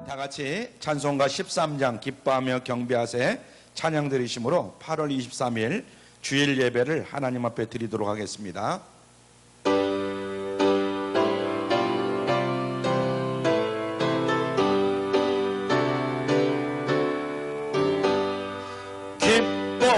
다 같이 찬송가 13장 기뻐하며 경배하세 찬양 드리심으로 8월 23일 주일 예배를 하나님 앞에 드리도록 하겠습니다.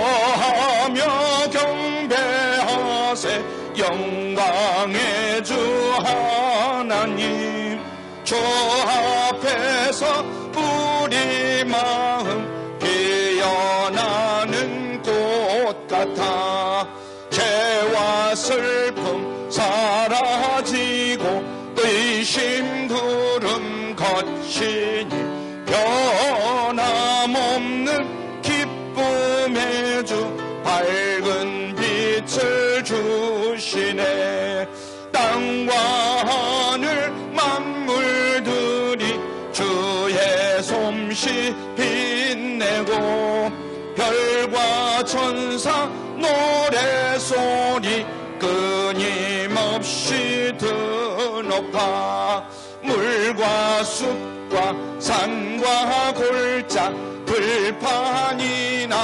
기뻐하며 경배하세 영광의 주 하나님, 주 앞에서 우리 마음 피어나는 꽃 같아 죄와 슬픔 사라지고 의심 구름 거치니 변함없는 기쁨의 주 밝은 빛을 주시네. 땅과 하늘 만물들이 주의 솜씨 빛내고 별과 천사 노래소리 끊임없이 드높아 물과 숲과 산과 골짜 들판이나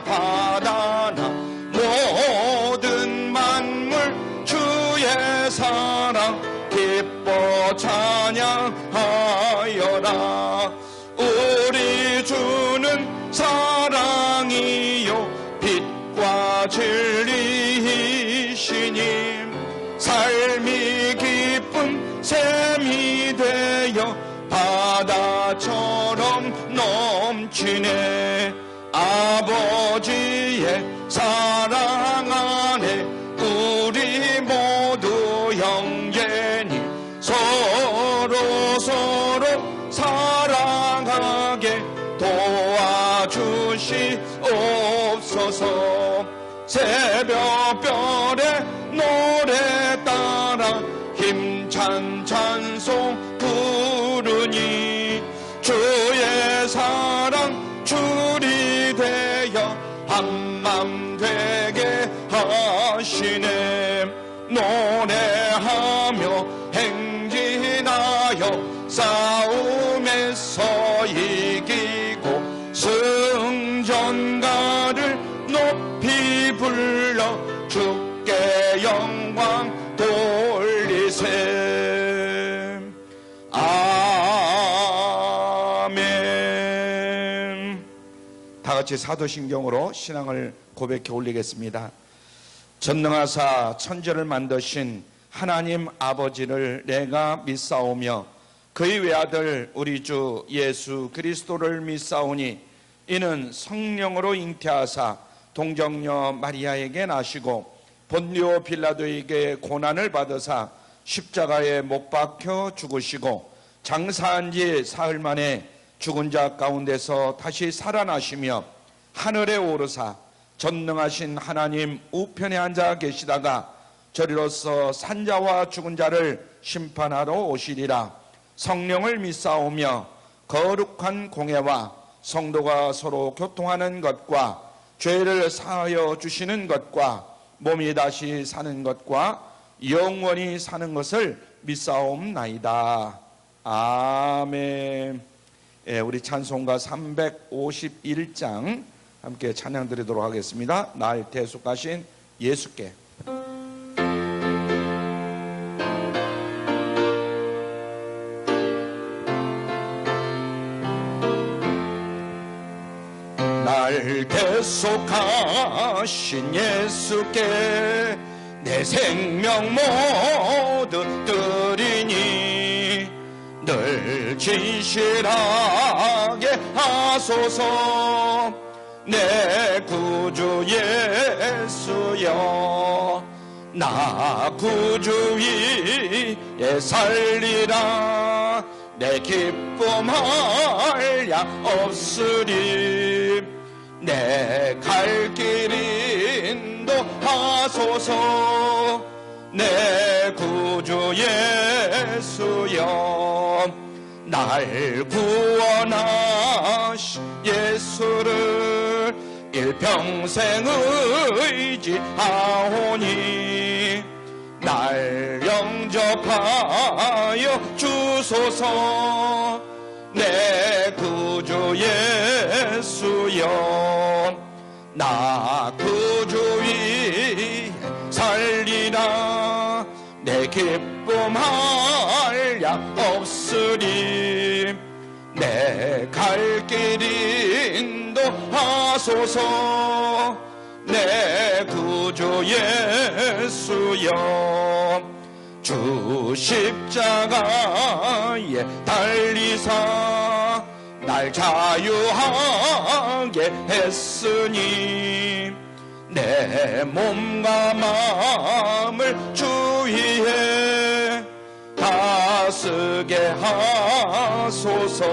바다나 모든 만물 주의 사랑 기뻐 찬양하여라. 우리 주는 사랑이요 빛과 진리이시니 삶이 기쁜 샘이 되어 바다처럼 넘치네. 아버지의 사랑 안에 우리 모두 형제니 서로 사랑하게 도와주시옵소서. 새벽별의 노래 따라 힘찬 찬송 부르니 주의 사랑 줄이 되어 한맘 되게 하시네. 노래하며 행진하여 싸움에서 이기고 승전가를 높이 불러 주께 영광 돌리세. 아멘. 다같이 사도신경으로 신앙을 고백해 올리겠습니다. 전능하사 천지를 만드신 하나님 아버지를 내가 믿사오며 그의 외아들 우리 주 예수 그리스도를 믿사오니 이는 성령으로 잉태하사 동정녀 마리아에게 나시고 본디오 빌라도에게 고난을 받으사 십자가에 못 박혀 죽으시고 장사한 지 사흘 만에 죽은 자 가운데서 다시 살아나시며 하늘에 오르사 전능하신 하나님 우편에 앉아 계시다가 저리로서 산자와 죽은 자를 심판하러 오시리라. 성령을 믿사오며 거룩한 공회와 성도가 서로 교통하는 것과 죄를 사하여 주시는 것과 몸이 다시 사는 것과 영원히 사는 것을 믿사옵나이다. 아멘. 우리 찬송가 351장 함께 찬양 드리도록 하겠습니다. 날 대속하신 예수께. 날 대속하신 예수께 내 생명 모두 드리니 늘 진실하게 하소서. 내 구주 예수여 나 구주 위에 살리라. 내 기쁨 한량 없으리. 내 갈 길 인도하소서. 내 구주 예수여 날 구원하신 예수를 일평생 의지하오니 날 영접하여 주소서. 내 예수여 나 구주 위에 살리라 내 기쁨 한량 없으리 내 갈 길 인도하소서 내 구주 예수여 주 십자가에 달리사 날 자유하게 했으니 내 몸과 마음을 주위에 다스게 하소서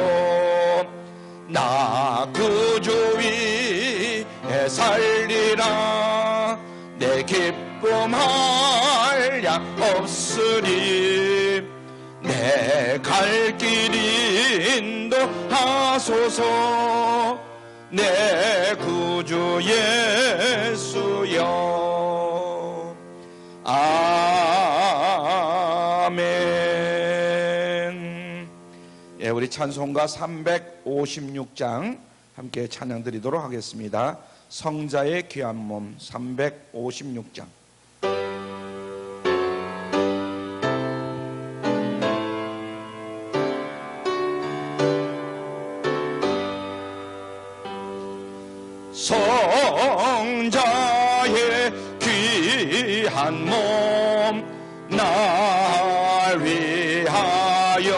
나 구주 위에 살리라 내 기쁨 한량 없으리 내 갈 길 인도하소서 내 구주 예수여 아멘. 예, 우리 찬송가 356장 함께 찬양 드리도록 하겠습니다. 성자의 귀한 몸 356장. 성자의 귀한 몸 날 위하여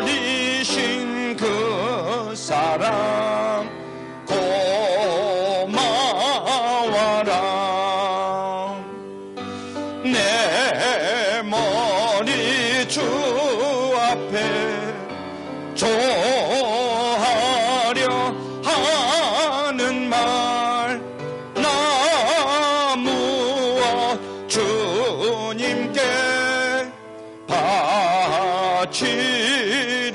버리신 그 사랑 고마워라 내 머리 주 앞에 조하려 하는 말 나 무엇 주님께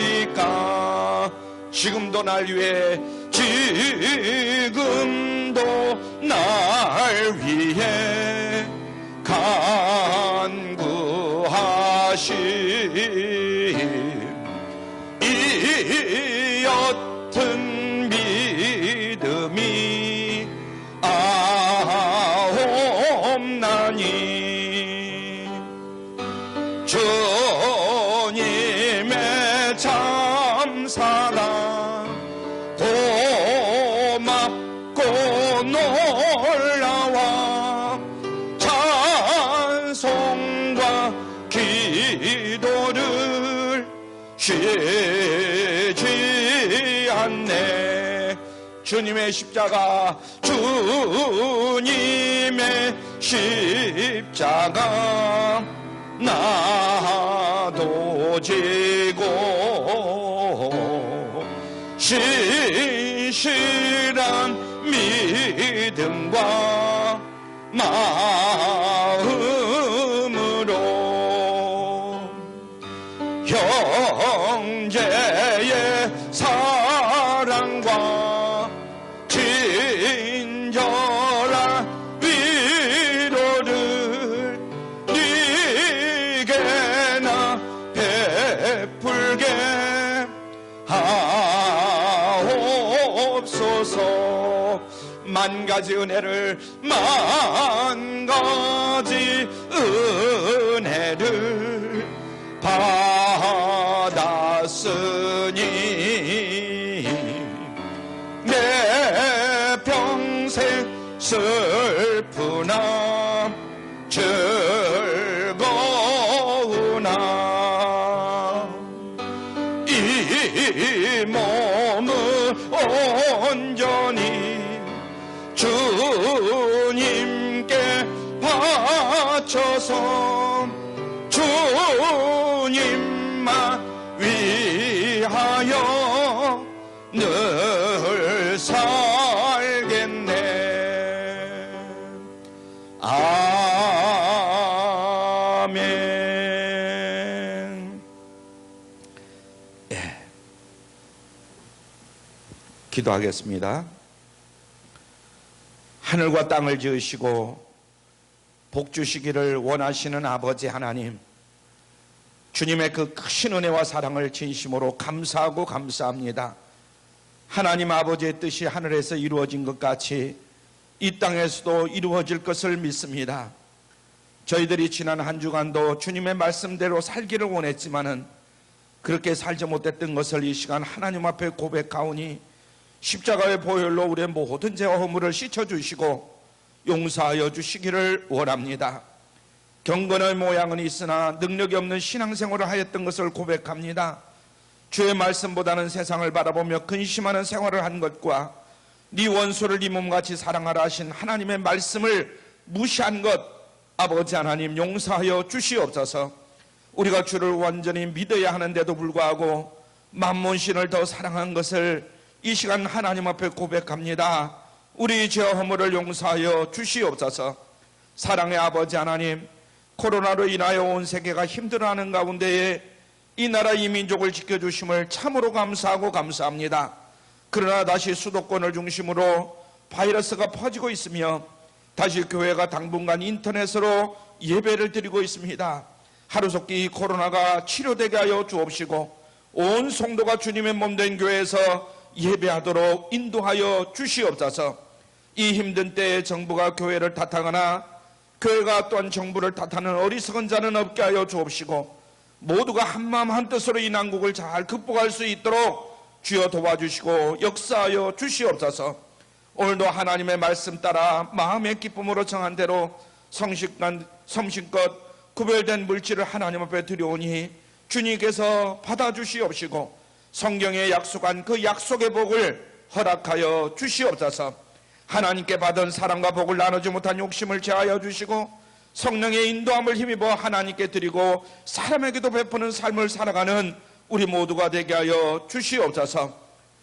바치리까 지금도 날 위해 지금도 날 위해 간구하시 이 옅은 믿음이 아옵나니 주님의 참사랑 고맙고 놀라워 찬송과 기도를 쉬지 않네 주님의 십자가 주님의 십자가 나도 지고 신실한 믿음과 마음으로 형제의 사랑과 친절한 위로를 네게나 베풀게 하옵소서 만 가지 은혜를 만 가지 은혜를 받았으니 내 평생 슬프나 즐거우나 이 몸을 온전히 주님께 바쳐서 주님만 위하여 늘 살겠네. 아멘. 예. 기도하겠습니다. 하늘과 땅을 지으시고 복 주시기를 원하시는 아버지 하나님, 주님의 그 크신 은혜와 사랑을 진심으로 감사하고 감사합니다. 하나님 아버지의 뜻이 하늘에서 이루어진 것 같이 이 땅에서도 이루어질 것을 믿습니다. 저희들이 지난 한 주간도 주님의 말씀대로 살기를 원했지만은 그렇게 살지 못했던 것을 이 시간 하나님 앞에 고백하오니 십자가의 보혈로 우리의 모든 죄와 허물을 씻어주시고 용서하여 주시기를 원합니다. 경건의 모양은 있으나 능력이 없는 신앙생활을 하였던 것을 고백합니다. 주의 말씀보다는 세상을 바라보며 근심하는 생활을 한 것과 네 원수를 네 몸같이 사랑하라 하신 하나님의 말씀을 무시한 것 아버지 하나님 용서하여 주시옵소서. 우리가 주를 완전히 믿어야 하는데도 불구하고 만몬신을 더 사랑한 것을 이 시간 하나님 앞에 고백합니다. 우리 죄와 허물을 용서하여 주시옵소서. 사랑의 아버지 하나님, 코로나로 인하여 온 세계가 힘들어하는 가운데에 이 나라 이 민족을 지켜주심을 참으로 감사하고 감사합니다. 그러나 다시 수도권을 중심으로 바이러스가 퍼지고 있으며 다시 교회가 당분간 인터넷으로 예배를 드리고 있습니다. 하루속히 이 코로나가 치료되게 하여 주옵시고 온 성도가 주님의 몸된 교회에서 예배하도록 인도하여 주시옵소서. 이 힘든 때에 정부가 교회를 탓하거나 교회가 또한 정부를 탓하는 어리석은 자는 없게 하여 주옵시고 모두가 한마음 한뜻으로 이 난국을 잘 극복할 수 있도록 주여 도와주시고 역사하여 주시옵소서. 오늘도 하나님의 말씀 따라 마음의 기쁨으로 정한 대로 성심껏 구별된 물질을 하나님 앞에 드려오니 주님께서 받아주시옵시고 성경에 약속한 그 약속의 복을 허락하여 주시옵소서. 하나님께 받은 사랑과 복을 나누지 못한 욕심을 제하여 주시고 성령의 인도함을 힘입어 하나님께 드리고 사람에게도 베푸는 삶을 살아가는 우리 모두가 되게 하여 주시옵소서.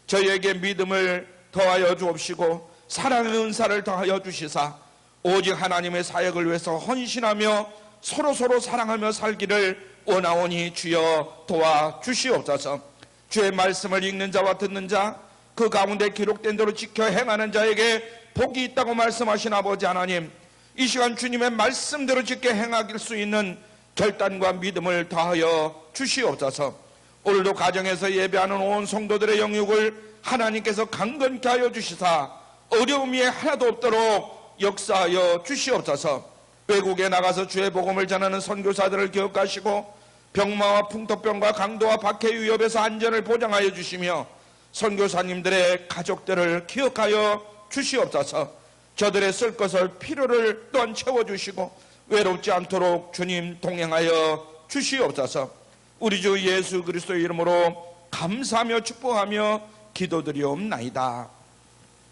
저희에게 믿음을 더하여 주옵시고 사랑의 은사를 더하여 주시사 오직 하나님의 사역을 위해서 헌신하며 서로 사랑하며 살기를 원하오니 주여 도와주시옵소서. 주의 말씀을 읽는 자와 듣는 자, 그 가운데 기록된 대로 지켜 행하는 자에게 복이 있다고 말씀하신 아버지 하나님, 이 시간 주님의 말씀대로 지켜 행할 수 있는 결단과 믿음을 더하여 주시옵소서. 오늘도 가정에서 예배하는 온 성도들의 영육을 하나님께서 강건케 하여 주시사 어려움이 하나도 없도록 역사하여 주시옵소서. 외국에 나가서 주의 복음을 전하는 선교사들을 기억하시고 병마와 풍토병과 강도와 박해 위협에서 안전을 보장하여 주시며 선교사님들의 가족들을 기억하여 주시옵소서. 저들의 쓸 것을 필요를 또한 채워주시고 외롭지 않도록 주님 동행하여 주시옵소서. 우리 주 예수 그리스도의 이름으로 감사하며 축복하며 기도드리옵나이다.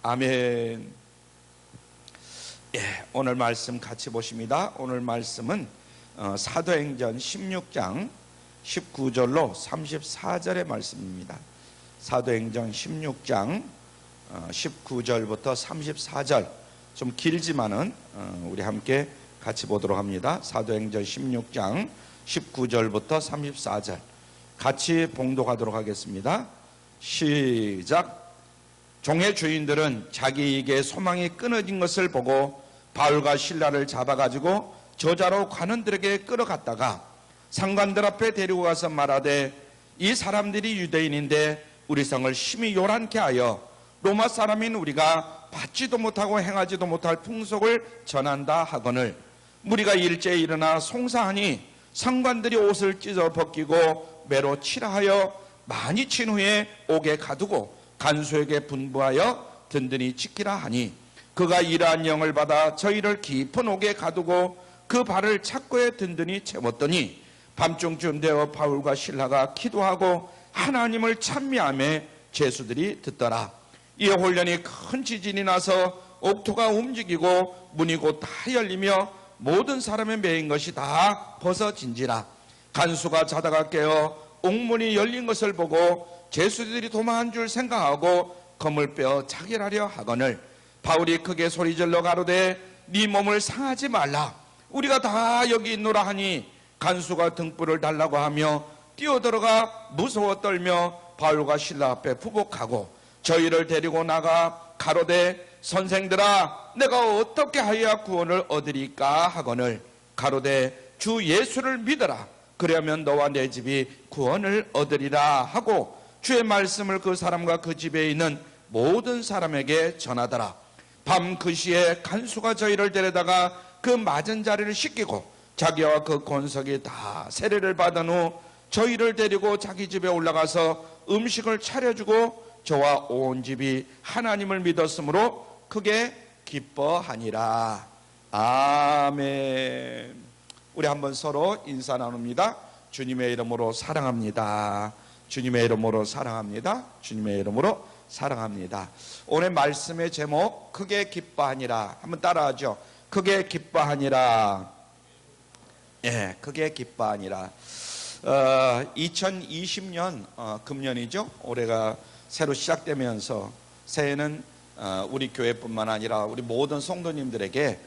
아멘. 오늘 말씀 같이 보십니다. 오늘 말씀은 사도행전 16장 19절로 34절의 말씀입니다. 사도행전 16장 19절부터 34절, 좀 길지만은 우리 함께 같이 보도록 합니다. 사도행전 16장 19절부터 34절 같이 봉독하도록 하겠습니다. 시작. 종의 주인들은 자기에게 소망이 끊어진 것을 보고 바울과 실라를 잡아가지고 저자로 관원들에게 끌어갔다가 상관들 앞에 데리고 가서 말하되 이 사람들이 유대인인데 우리 성을 심히 요란케 하여 로마 사람인 우리가 받지도 못하고 행하지도 못할 풍속을 전한다 하거늘 무리가 일제에 일어나 송사하니 상관들이 옷을 찢어 벗기고 매로 칠하여 많이 친 후에 옥에 가두고 간수에게 분부하여 든든히 지키라 하니 그가 이러한 영을 받아 저희를 깊은 옥에 가두고 그 발을 착고에 든든히 채웠더니 밤중쯤 되어 바울과 실라가 기도하고 하나님을 찬미하며 죄수들이 듣더라. 이에 홀련히 큰 지진이 나서 옥토가 움직이고 문이 곧 다 열리며 모든 사람의 매인 것이 다 벗어진지라. 간수가 자다가 깨어 옥문이 열린 것을 보고 죄수들이 도망한 줄 생각하고 검을 빼어 자결하려 하거늘 바울이 크게 소리질러 가로되 네 몸을 상하지 말라. 우리가 다 여기 있노라 하니 간수가 등불을 달라고 하며 뛰어들어가 무서워 떨며 바울과 실라 앞에 부복하고 저희를 데리고 나가 가로되 선생들아 내가 어떻게 하여야 구원을 얻으리까 하거늘 가로되 주 예수를 믿어라. 그러면 너와 내 집이 구원을 얻으리라 하고 주의 말씀을 그 사람과 그 집에 있는 모든 사람에게 전하더라. 밤 그 시에 간수가 저희를 데려다가 그 맞은 자리를 씻기고 자기와 그 권석이 다 세례를 받은 후 저희를 데리고 자기 집에 올라가서 음식을 차려주고 저와 온 집이 하나님을 믿었으므로 크게 기뻐하니라. 아멘. 우리 한번 서로 인사 나눕니다. 주님의 이름으로 사랑합니다. 주님의 이름으로 사랑합니다. 주님의 이름으로 사랑합니다. 오늘 말씀의 제목 크게 기뻐하니라. 한번 따라하죠. 크게 기뻐하니라. 예, 크게 기뻐하니라. 2020년 금년이죠. 올해가 새로 시작되면서 새해는 우리 교회뿐만 아니라 우리 모든 성도님들에게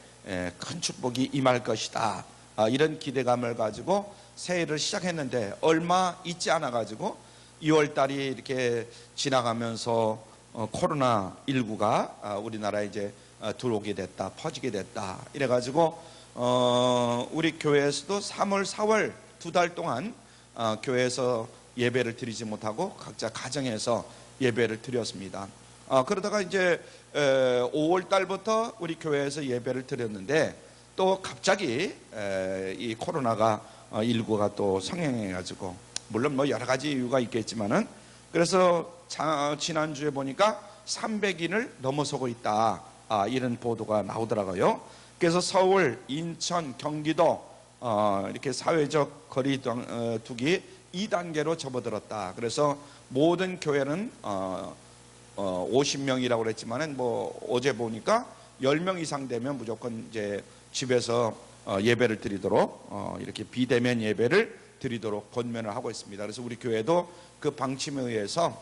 큰 축복이 임할 것이다. 이런 기대감을 가지고 새해를 시작했는데 얼마 있지 않아 가지고 2월 달이 이렇게 지나가면서 코로나19가 우리나라에 이제 들어오게 됐다, 퍼지게 됐다. 이래 가지고 우리 교회에서도 3월, 4월 2달 동안 교회에서 예배를 드리지 못하고 각자 가정에서 예배를 드렸습니다. 그러다가 이제 5월 달부터 우리 교회에서 예배를 드렸는데 또 갑자기 이 코로나가 19가 또 성행해가지고 물론 뭐 여러 가지 이유가 있겠지만은 그래서 지난주에 보니까 300인을 넘어서고 있다. 이런 보도가 나오더라고요. 그래서 서울, 인천, 경기도 이렇게 사회적 거리 두기 2단계로 접어들었다. 그래서 모든 교회는 50명이라고 그랬지만은 뭐 어제 보니까 10명 이상 되면 무조건 이제 집에서 예배를 드리도록 이렇게 비대면 예배를 드리도록 권면을 하고 있습니다. 그래서 우리 교회도 그 방침에 의해서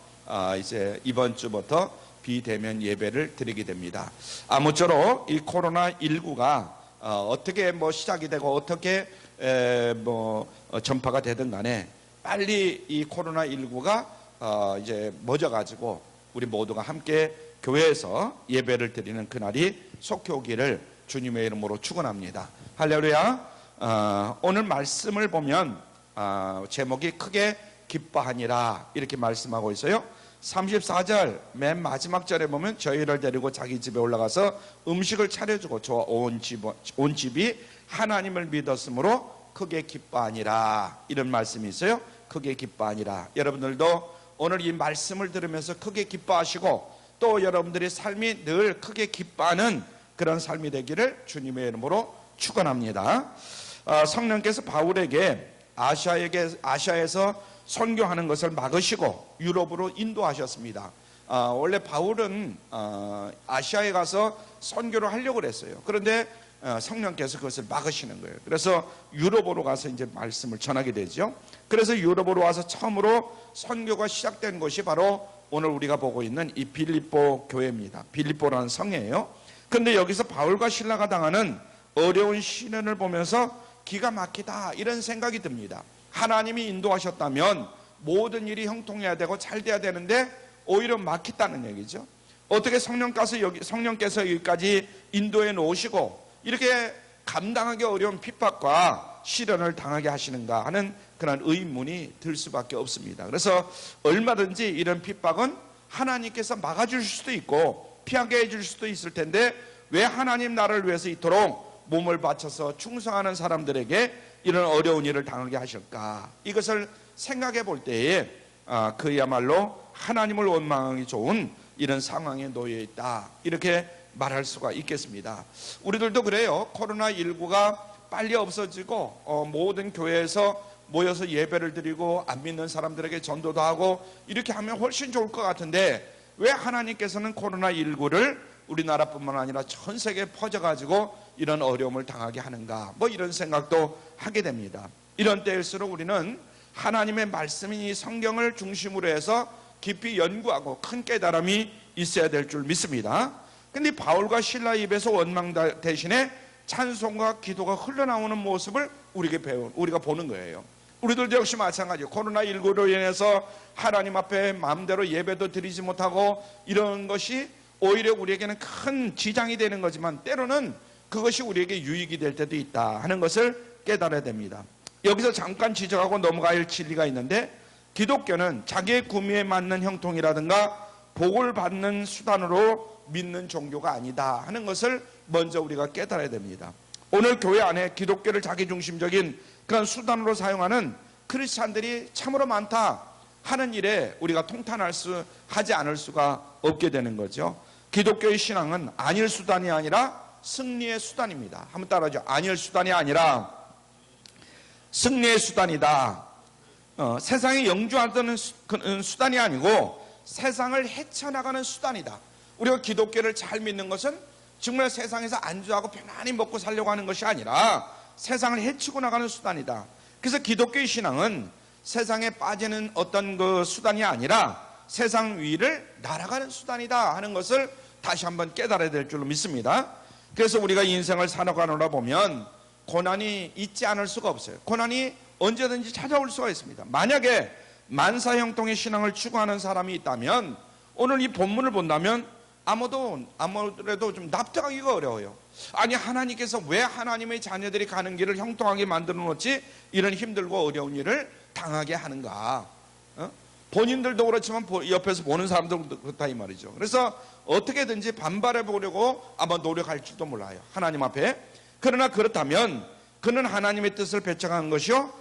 이제 이번 주부터 비대면 예배를 드리게 됩니다. 아무쪼록 이 코로나19가 어떻게 뭐 시작이 되고 어떻게 전파가 되든 간에 빨리 이 코로나19가 이제 멎어가지고 우리 모두가 함께 교회에서 예배를 드리는 그날이 속히 오기를 주님의 이름으로 축원합니다. 할렐루야. 오늘 말씀을 보면 제목이 크게 기뻐하니라 이렇게 말씀하고 있어요. 34절 맨 마지막 절에 보면 저희를 데리고 자기 집에 올라가서 음식을 차려주고 저와 온 집이 하나님을 믿었으므로 크게 기뻐하니라 이런 말씀이 있어요. 크게 기뻐하니라. 여러분들도 오늘 이 말씀을 들으면서 크게 기뻐하시고 또 여러분들의 삶이 늘 크게 기뻐하는 그런 삶이 되기를 주님의 이름으로 축원합니다. 성령께서 바울에게 아시아에서 선교하는 것을 막으시고 유럽으로 인도하셨습니다. 원래 바울은 아시아에 가서 선교를 하려고 그랬어요. 그런데 성령께서 그것을 막으시는 거예요. 그래서 유럽으로 가서 이제 말씀을 전하게 되죠. 그래서 유럽으로 와서 처음으로 선교가 시작된 곳이 바로 오늘 우리가 보고 있는 이 빌립보 교회입니다. 빌립보라는 성이에요. 그런데 여기서 바울과 실라가 당하는 어려운 시련을 보면서 기가 막히다 이런 생각이 듭니다. 하나님이 인도하셨다면 모든 일이 형통해야 되고 잘 돼야 되는데 오히려 막혔다는 얘기죠. 어떻게 성령께서 여기까지 인도해 놓으시고 이렇게 감당하기 어려운 핍박과 시련을 당하게 하시는가 하는 그런 의문이 들 수밖에 없습니다. 그래서 얼마든지 이런 핍박은 하나님께서 막아줄 수도 있고 피하게 해줄 수도 있을 텐데 왜 하나님 나라를 위해서 이토록 몸을 바쳐서 충성하는 사람들에게 이런 어려운 일을 당하게 하실까? 이것을 생각해 볼 때에 그야말로 하나님을 원망하기 좋은 이런 상황에 놓여 있다 이렇게 말할 수가 있겠습니다. 우리들도 그래요. 코로나19가 빨리 없어지고 모든 교회에서 모여서 예배를 드리고 안 믿는 사람들에게 전도도 하고 이렇게 하면 훨씬 좋을 것 같은데 왜 하나님께서는 코로나19를 우리나라뿐만 아니라 전 세계에 퍼져가지고 이런 어려움을 당하게 하는가? 뭐 이런 생각도 하게 됩니다. 이런 때일수록 우리는 하나님의 말씀인 이 성경을 중심으로 해서 깊이 연구하고 큰 깨달음이 있어야 될 줄 믿습니다. 근데 바울과 실라 입에서 원망 대신에 찬송과 기도가 흘러나오는 모습을 우리가 보는 거예요. 우리들도 역시 마찬가지예요. 코로나19로 인해서 하나님 앞에 마음대로 예배도 드리지 못하고 이런 것이 오히려 우리에게는 큰 지장이 되는 거지만 때로는 그것이 우리에게 유익이 될 때도 있다 하는 것을 깨달아야 됩니다. 여기서 잠깐 지적하고 넘어가야 할 진리가 있는데, 기독교는 자기의 구미에 맞는 형통이라든가 복을 받는 수단으로 믿는 종교가 아니다 하는 것을 먼저 우리가 깨달아야 됩니다. 오늘 교회 안에 기독교를 자기중심적인 그런 수단으로 사용하는 크리스찬들이 참으로 많다 하는 일에 우리가 하지 않을 수가 없게 되는 거죠. 기독교의 신앙은 안일 수단이 아니라 승리의 수단입니다. 한번 따라하죠. 안일 수단이 아니라 승리의 수단이다. 세상에 영주하던 수단이 아니고 세상을 헤쳐나가는 수단이다. 우리가 기독교를 잘 믿는 것은 정말 세상에서 안주하고 편안히 먹고 살려고 하는 것이 아니라 세상을 헤치고 나가는 수단이다. 그래서 기독교의 신앙은 세상에 빠지는 어떤 그 수단이 아니라 세상 위를 날아가는 수단이다 하는 것을 다시 한번 깨달아야 될 줄로 믿습니다. 그래서 우리가 인생을 살아가느라 보면 고난이 있지 않을 수가 없어요. 고난이 언제든지 찾아올 수가 있습니다. 만약에 만사형통의 신앙을 추구하는 사람이 있다면 오늘 이 본문을 본다면 아무래도 좀 납득하기가 어려워요. 아니, 하나님께서 왜 하나님의 자녀들이 가는 길을 형통하게 만들어 놓지 이런 힘들고 어려운 일을 당하게 하는가? 본인들도 그렇지만 옆에서 보는 사람들도 그렇다 이 말이죠. 그래서 어떻게든지 반발해 보려고 아마 노력할지도 몰라요, 하나님 앞에. 그러나 그렇다면 그는 하나님의 뜻을 배척한 것이요,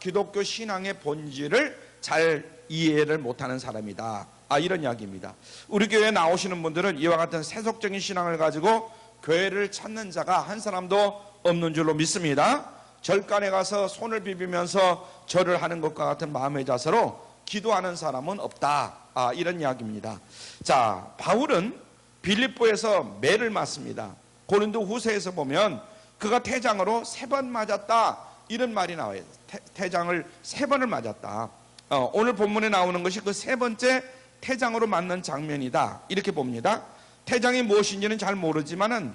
기독교 신앙의 본질을 잘 이해를 못하는 사람이다, 이런 이야기입니다. 우리 교회에 나오시는 분들은 이와 같은 세속적인 신앙을 가지고 교회를 찾는 자가 한 사람도 없는 줄로 믿습니다. 절간에 가서 손을 비비면서 절을 하는 것과 같은 마음의 자세로 기도하는 사람은 없다, 이런 이야기입니다. 자, 바울은 빌립보에서 매를 맞습니다. 고린도 후서에서 보면 그가 태장으로 3번 맞았다, 이런 말이 나와요. 태장을 3번을 맞았다. 오늘 본문에 나오는 것이 그 3번째 태장으로 맞는 장면이다, 이렇게 봅니다. 태장이 무엇인지는 잘 모르지만은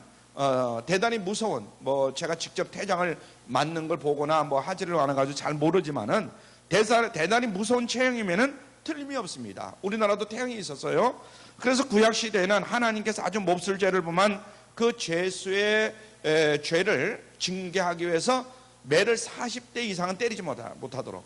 대단히 무서운, 제가 직접 태장을 맞는 걸 보거나 하지를 않아가지고 잘 모르지만은 대단히 무서운 체형이면은 틀림이 없습니다. 우리나라도 태양이 있었어요. 그래서 구약 시대에는 하나님께서 아주 몹쓸 죄를 범한 그 죄수의 죄를 징계하기 위해서 매를 40대 이상은 때리지 못하도록,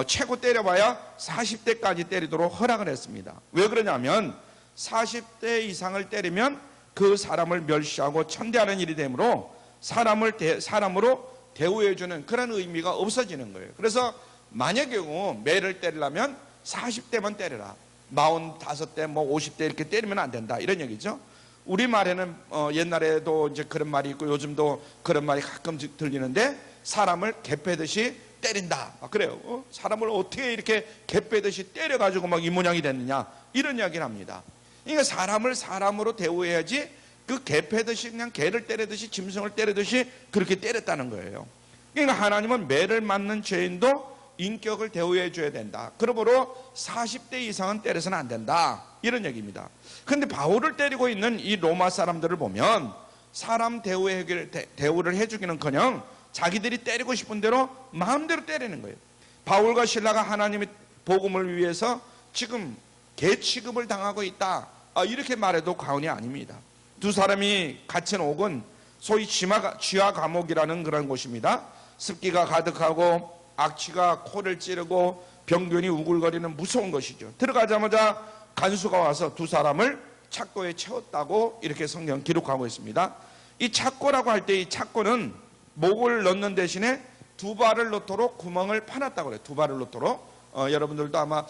최고 때려봐야 40대까지 때리도록 허락을 했습니다. 왜 그러냐면 40대 이상을 때리면 그 사람을 멸시하고 천대하는 일이 되므로 사람으로 대우해주는 그런 의미가 없어지는 거예요. 그래서 만약에 매를 때리려면 40대만 때려라, 45대 50대 이렇게 때리면 안 된다, 이런 얘기죠. 우리말에는 옛날에도 이제 그런 말이 있고 요즘도 그런 말이 가끔 들리는데, 사람을 개 패듯이 때린다, 그래요. 사람을 어떻게 이렇게 개 패듯이 때려가지고 이 모양이 됐느냐, 이런 이야기를 합니다. 그러니까 사람을 사람으로 대우해야지 그 개 패듯이 그냥 개를 때리듯이 짐승을 때리듯이 그렇게 때렸다는 거예요. 그러니까 하나님은 매를 맞는 죄인도 인격을 대우해 줘야 된다. 그러므로 40대 이상은 때려서는 안 된다, 이런 얘기입니다. 그런데 바울을 때리고 있는 이 로마 사람들을 보면 사람 대우를 해주기는커녕 자기들이 때리고 싶은 대로 마음대로 때리는 거예요. 바울과 실라가 하나님의 복음을 위해서 지금 개 취급을 당하고 있다, 이렇게 말해도 과언이 아닙니다. 두 사람이 갇힌 옥은 소위 쥐와 감옥이라는 그런 곳입니다. 습기가 가득하고 악취가 코를 찌르고 병균이 우글거리는 무서운 것이죠. 들어가자마자 간수가 와서 두 사람을 착고에 채웠다고 이렇게 성경 기록하고 있습니다. 이 착고라고 할 때 이 착고는 목을 넣는 대신에 2발을 넣도록 구멍을 파놨다고 그래요. 2발을 넣도록. 여러분들도 아마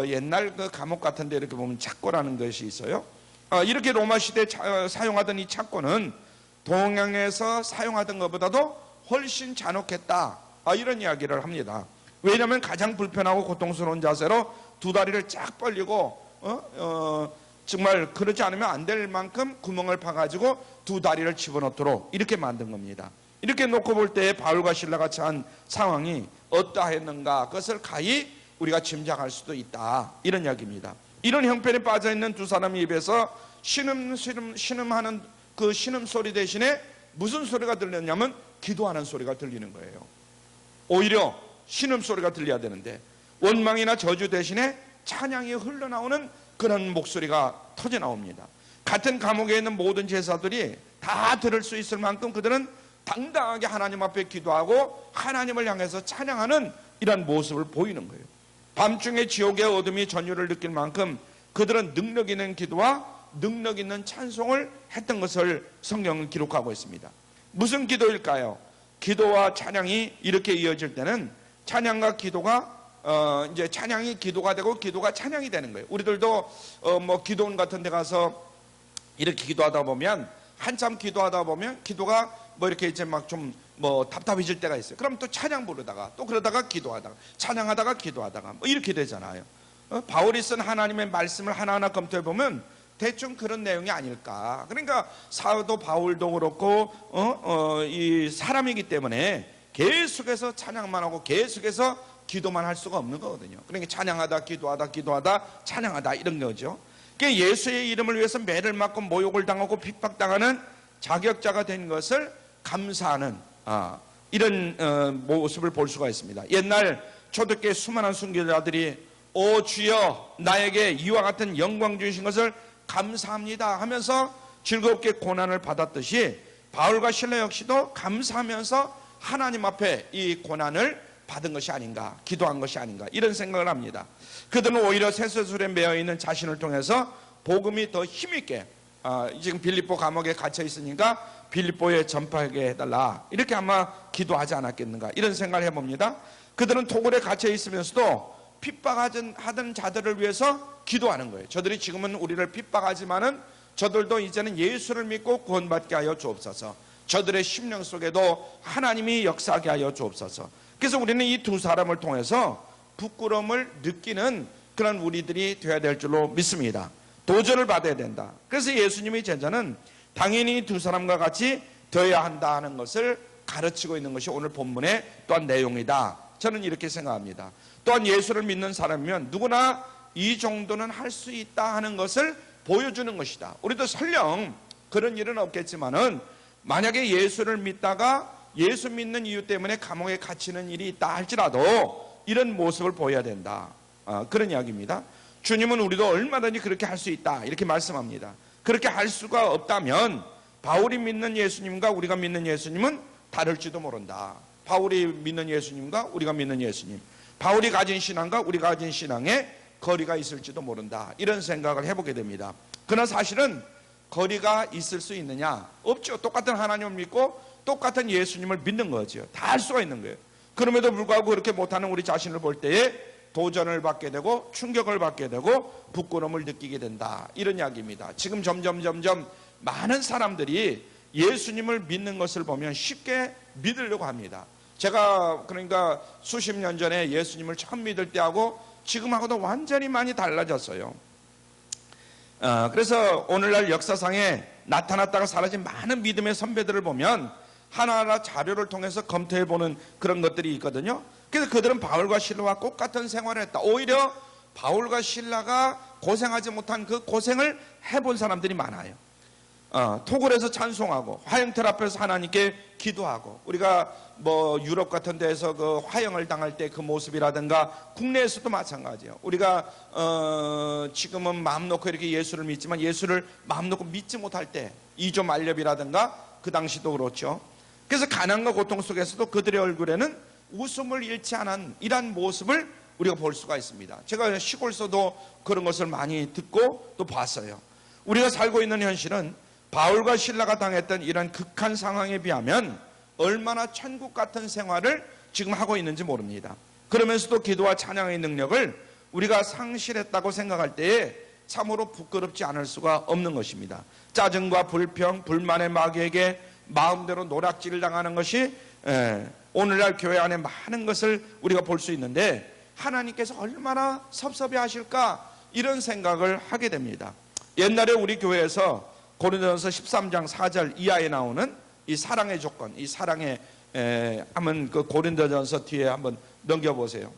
옛날 그 감옥 같은 데 이렇게 보면 착고라는 것이 있어요. 이렇게 로마 시대에 사용하던 이 착고는 동양에서 사용하던 것보다도 훨씬 잔혹했다, 이런 이야기를 합니다. 왜냐하면 가장 불편하고 고통스러운 자세로 두 다리를 쫙 벌리고 정말 그러지 않으면 안 될 만큼 구멍을 파가지고 두 다리를 집어넣도록 이렇게 만든 겁니다. 이렇게 놓고 볼 때 바울과 실라가 처한 상황이 어떠했는가, 그것을 가히 우리가 짐작할 수도 있다, 이런 이야기입니다. 이런 형편에 빠져있는 두 사람의 입에서 신음하는 그 신음소리 대신에 무슨 소리가 들렸냐면 기도하는 소리가 들리는 거예요. 오히려 신음소리가 들려야 되는데 원망이나 저주 대신에 찬양이 흘러나오는 그런 목소리가 터져나옵니다. 같은 감옥에 있는 모든 제사들이 다 들을 수 있을 만큼 그들은 당당하게 하나님 앞에 기도하고 하나님을 향해서 찬양하는 이런 모습을 보이는 거예요. 밤중에 지옥의 어둠이 전율을 느낄 만큼 그들은 능력 있는 기도와 능력 있는 찬송을 했던 것을 성경은 기록하고 있습니다. 무슨 기도일까요? 기도와 찬양이 이렇게 이어질 때는 찬양과 기도가 이제 찬양이 기도가 되고 기도가 찬양이 되는 거예요. 우리들도 뭐 기도원 같은 데 가서 이렇게 기도하다 보면 한참 기도하다 보면 기도가 뭐 이렇게 이제 막 좀 뭐 답답해질 때가 있어요. 그럼 또 찬양 부르다가 또 그러다가 기도하다가 찬양하다가 기도하다가 뭐 이렇게 되잖아요. 바울이 쓴 하나님의 말씀을 하나하나 검토해 보면 대충 그런 내용이 아닐까. 그러니까 사도 바울도 그렇고 이 사람이기 때문에 계속해서 찬양만 하고 계속해서 기도만 할 수가 없는 거거든요. 그러니까 찬양하다 기도하다 찬양하다 이런 거죠. 그러니까 예수의 이름을 위해서 매를 맞고 모욕을 당하고 핍박당하는 자격자가 된 것을 감사하는 이런 모습을 볼 수가 있습니다. 옛날 초대교회 수많은 순교자들이 오 주여 나에게 이와 같은 영광 주신 것을 감사합니다 하면서 즐겁게 고난을 받았듯이 바울과 실라 역시도 감사하면서 하나님 앞에 이 고난을 받은 것이 아닌가, 기도한 것이 아닌가 이런 생각을 합니다. 그들은 오히려 쇠쇠술에 매여 있는 자신을 통해서 복음이 더 힘있게 지금 빌립보 감옥에 갇혀 있으니까 빌립보에 전파하게 해달라 이렇게 아마 기도하지 않았겠는가 이런 생각을 해봅니다. 그들은 토굴에 갇혀 있으면서도 핍박하던 자들을 위해서 기도하는 거예요. 저들이 지금은 우리를 핍박하지만은 저들도 이제는 예수를 믿고 구원받게 하여 주옵소서. 저들의 심령 속에도 하나님이 역사하게 하여 주옵소서. 그래서 우리는 이 두 사람을 통해서 부끄러움을 느끼는 그런 우리들이 되어야 될 줄로 믿습니다. 도전을 받아야 된다. 그래서 예수님의 제자는 당연히 두 사람과 같이 되어야 한다는 것을 가르치고 있는 것이 오늘 본문의 또한 내용이다. 저는 이렇게 생각합니다. 또한 예수를 믿는 사람이면 누구나 이 정도는 할 수 있다 하는 것을 보여주는 것이다. 우리도 설령 그런 일은 없겠지만은 만약에 예수를 믿다가 예수 믿는 이유 때문에 감옥에 갇히는 일이 있다 할지라도 이런 모습을 보여야 된다. 그런 이야기입니다. 주님은 우리도 얼마든지 그렇게 할 수 있다 이렇게 말씀합니다. 그렇게 할 수가 없다면 바울이 믿는 예수님과 우리가 믿는 예수님은 다를지도 모른다. 바울이 믿는 예수님과 우리가 믿는 예수님, 바울이 가진 신앙과 우리가 가진 신앙에 거리가 있을지도 모른다. 이런 생각을 해보게 됩니다. 그러나 사실은 거리가 있을 수 있느냐? 없죠. 똑같은 하나님을 믿고 똑같은 예수님을 믿는 거죠. 다 할 수가 있는 거예요. 그럼에도 불구하고 그렇게 못하는 우리 자신을 볼 때에 도전을 받게 되고 충격을 받게 되고 부끄러움을 느끼게 된다. 이런 이야기입니다. 지금 점점 많은 사람들이 예수님을 믿는 것을 보면 쉽게 믿으려고 합니다. 제가 그러니까 수십 년 전에 예수님을 처음 믿을 때하고 지금하고도 완전히 많이 달라졌어요. 그래서 오늘날 역사상에 나타났다가 사라진 많은 믿음의 선배들을 보면 하나하나 자료를 통해서 검토해보는 그런 것들이 있거든요. 그래서 그들은 바울과 실라와 똑같은 생활을 했다. 오히려 바울과 실라가 고생하지 못한 그 고생을 해본 사람들이 많아요. 토굴에서 찬송하고 화형틀 앞에서 하나님께 기도하고, 우리가 뭐 유럽 같은 데에서 그 화형을 당할 때 그 모습이라든가 국내에서도 마찬가지예요. 우리가 지금은 마음 놓고 이렇게 예수를 믿지만 예수를 마음 놓고 믿지 못할 때 이조 말렵이라든가 그 당시도 그렇죠. 그래서 가난과 고통 속에서도 그들의 얼굴에는 웃음을 잃지 않은 이러한 모습을 우리가 볼 수가 있습니다. 제가 시골에서도 그런 것을 많이 듣고 또 봤어요. 우리가 살고 있는 현실은 바울과 실라가 당했던 이런 극한 상황에 비하면 얼마나 천국 같은 생활을 지금 하고 있는지 모릅니다. 그러면서도 기도와 찬양의 능력을 우리가 상실했다고 생각할 때에 참으로 부끄럽지 않을 수가 없는 것입니다. 짜증과 불평, 불만의 마귀에게 마음대로 노략질을 당하는 것이 오늘날 교회 안에 많은 것을 우리가 볼 수 있는데, 하나님께서 얼마나 섭섭해 하실까 이런 생각을 하게 됩니다. 옛날에 우리 교회에서 고린도전서 13장 4절 이하에 나오는 이 사랑의 조건, 이 사랑의 한번 그 고린도전서 뒤에 한번 넘겨보세요.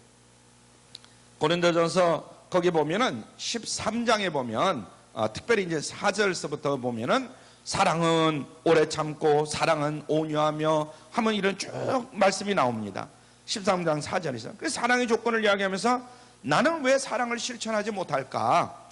고린도전서 거기 보면은 13장에 보면 특별히 이제 4절서부터 보면은 사랑은 오래 참고 사랑은 온유하며 하면 이런 쭉 말씀이 나옵니다. 13장 4절에서. 그래서 사랑의 조건을 이야기하면서 나는 왜 사랑을 실천하지 못할까?